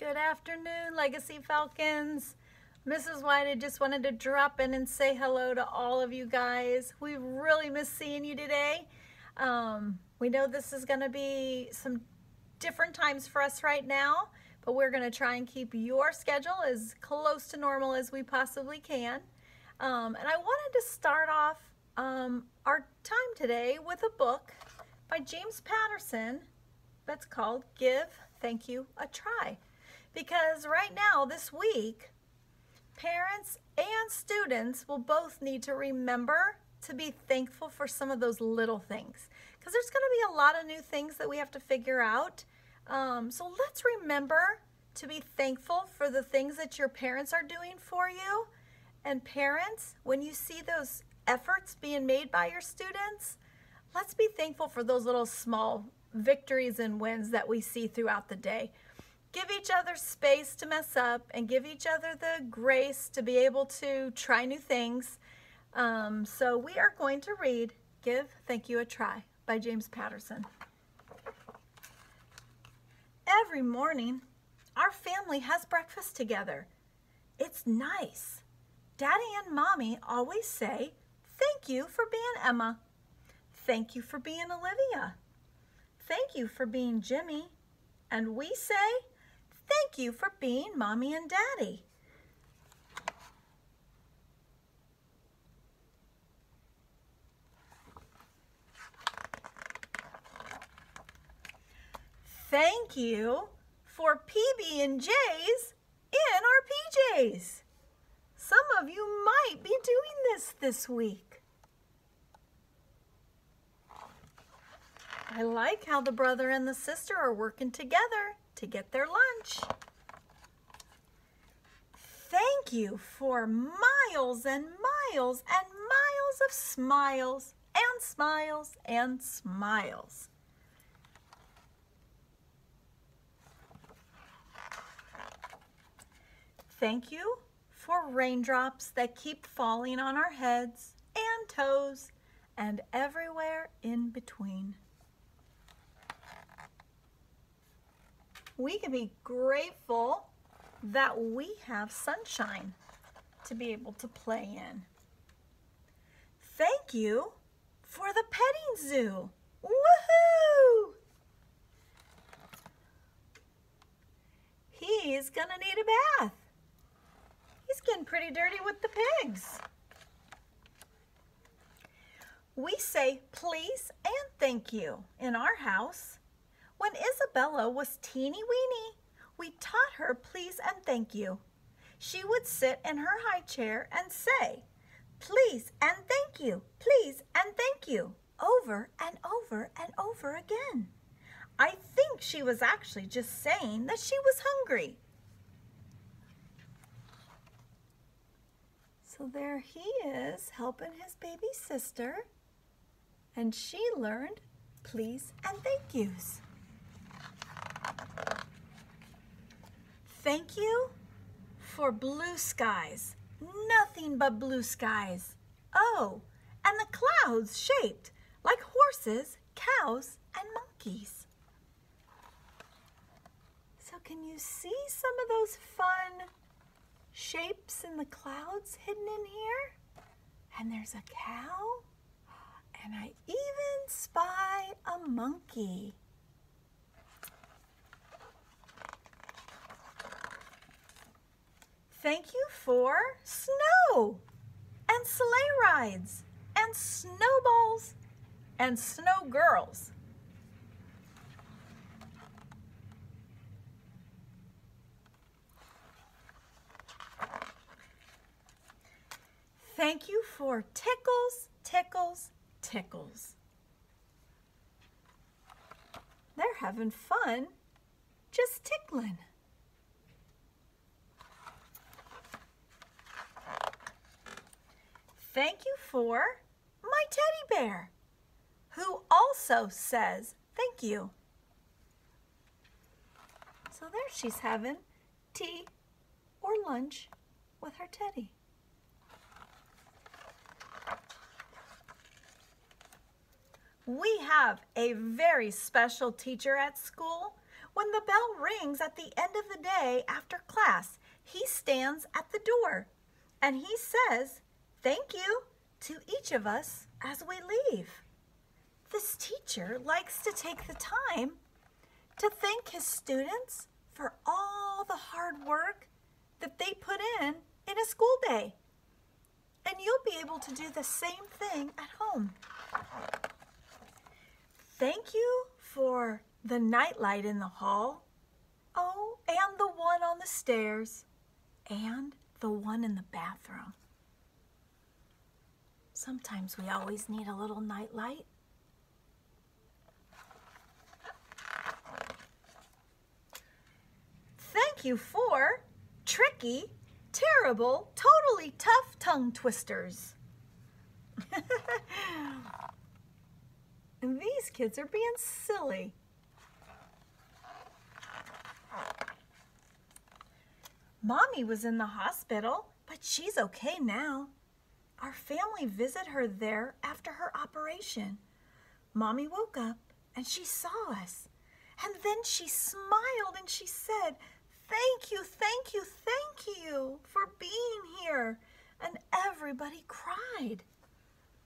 Good afternoon, Legacy Falcons. Mrs. White, I just wanted to drop in and say hello to all of you guys. We really miss seeing you today. We know this is going to be some different times for us right now, but we're going to try and keep your schedule as close to normal as we possibly can. And I wanted to start off our time today with a book by James Patterson that's called Give Thank You a Try. Because right now, this week, parents and students will both need to remember to be thankful for some of those little things. Because there's going to be a lot of new things that we have to figure out. So let's remember to be thankful for the things that your parents are doing for you. And parents, when you see those efforts being made by your students, let's be thankful for those little small victories and wins that we see throughout the day. Give each other space to mess up and give each other the grace to be able to try new things. So we are going to read Give Thank You a Try by James Patterson. Every morning, our family has breakfast together. It's nice. Daddy and Mommy always say, "Thank you for being Emma. Thank you for being Olivia. Thank you for being Jimmy." And we say, "Thank you for being Mommy and Daddy." Thank you for PB&J's in our PJs. Some of you might be doing this week. I like how the brother and the sister are working together to get their lunch. Thank you for miles and miles and miles of smiles and smiles and smiles. Thank you for raindrops that keep falling on our heads and toes and everywhere in between. We can be grateful that we have sunshine to be able to play in. Thank you for the petting zoo. Woohoo! He's gonna need a bath. He's getting pretty dirty with the pigs. We say please and thank you in our house. When Isabella was teeny weeny, we taught her please and thank you. She would sit in her high chair and say, "Please and thank you, please and thank you," over and over and over again. I think she was actually just saying that she was hungry. So there he is helping his baby sister, and she learned please and thank yous. Thank you for blue skies, nothing but blue skies. Oh, and the clouds shaped like horses, cows, and monkeys. So can you see some of those fun shapes in the clouds hidden in here? And there's a cow, and I even spy a monkey. Thank you for snow and sleigh rides and snowballs and snow girls. Thank you for tickles, tickles, tickles. They're having fun just tickling. Thank you for my teddy bear, who also says thank you. So there she's having tea or lunch with her teddy. We have a very special teacher at school When the bell rings at the end of the day after class, he stands at the door and he says, "Thank you," to each of us as we leave. This teacher likes to take the time to thank his students for all the hard work that they put in a school day. And you'll be able to do the same thing at home. Thank you for the nightlight in the hall. Oh, and the one on the stairs. And the one in the bathroom. Sometimes we always need a little nightlight. Thank you for tricky, terrible, totally tough tongue twisters. And these kids are being silly. Mommy was in the hospital, but she's okay now. Our family visited her there after her operation. Mommy woke up and she saw us. And then she smiled and she said, "Thank you, thank you, thank you for being here." And everybody cried.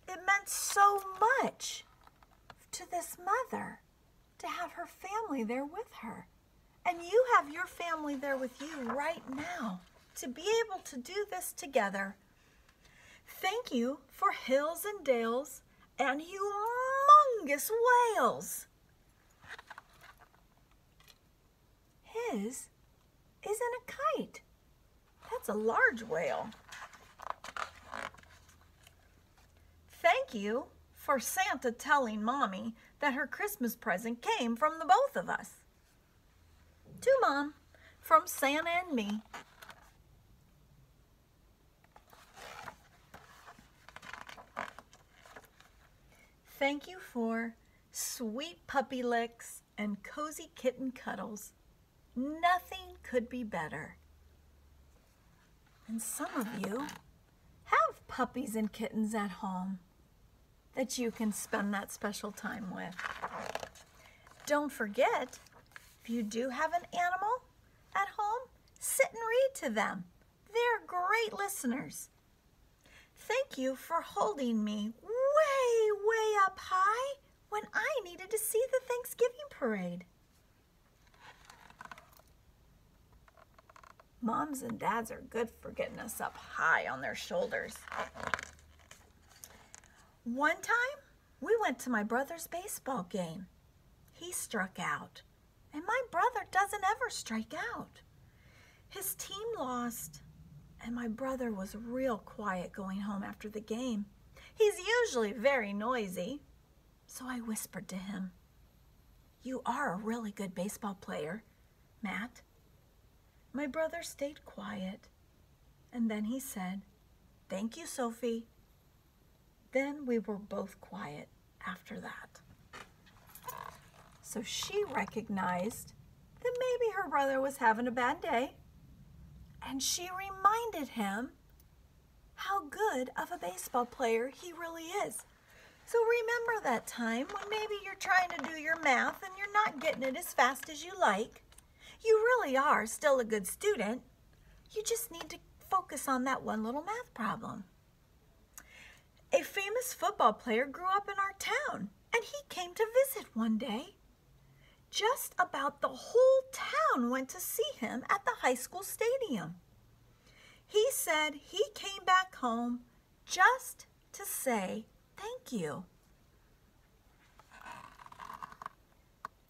It meant so much to this mother to have her family there with her. And you have your family there with you right now to be able to do this together. Thank you for hills and dales and humongous whales. His isn't a kite. That's a large whale. Thank you for Santa telling Mommy that her Christmas present came from the both of us. To Mom, from Santa and me. Thank you for sweet puppy licks and cozy kitten cuddles. Nothing could be better. And some of you have puppies and kittens at home that you can spend that special time with. Don't forget, if you do have an animal at home, sit and read to them. They're great listeners. Thank you for holding me way, way up high when I needed to see the Thanksgiving parade. Moms and dads are good for getting us up high on their shoulders. One time, we went to my brother's baseball game. He struck out, and my brother doesn't ever strike out. His team lost, and my brother was real quiet going home after the game. He's usually very noisy, so I whispered to him, "You are a really good baseball player, Matt." My brother stayed quiet, and then he said, "Thank you, Sophie." Then we were both quiet after that. So she recognized that maybe her brother was having a bad day, and she reminded him how good of a baseball player he really is. So remember that time when maybe you're trying to do your math and you're not getting it as fast as you like. You really are still a good student. You just need to focus on that one little math problem. A famous football player grew up in our town, and he came to visit one day. Just about the whole town went to see him at the high school stadium. He said he came back home just to say thank you.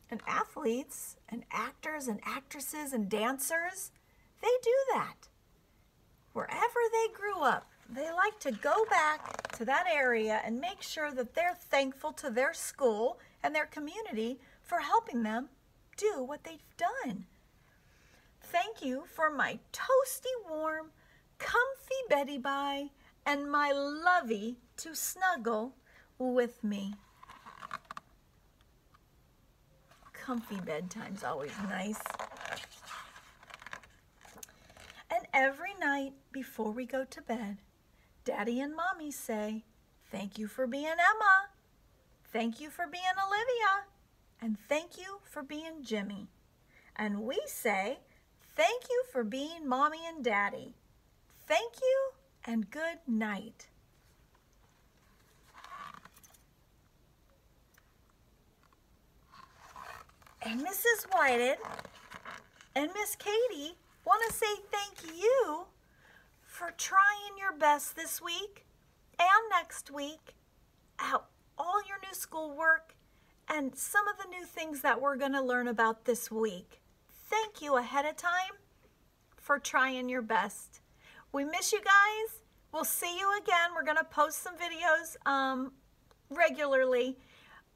And athletes and actors and actresses and dancers, they do that. Wherever they grew up, they like to go back to that area and make sure that they're thankful to their school and their community for helping them do what they've done. Thank you for my toasty warm, comfy Betty Bye and my lovey to snuggle with me. Comfy bedtime's always nice. And every night before we go to bed, Daddy and Mommy say, "Thank you for being Emma. Thank you for being Olivia. And thank you for being Jimmy." And we say, thank you for being Mommy and Daddy. Thank you and good night. And Mrs. Whited and Miss Katie want to say thank you for trying your best this week and next week at all your new schoolwork and some of the new things that we're going to learn about this week. Thank you ahead of time for trying your best. We miss you guys. We'll see you again. We're going to post some videos regularly,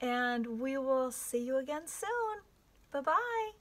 and we will see you again soon. Bye-bye.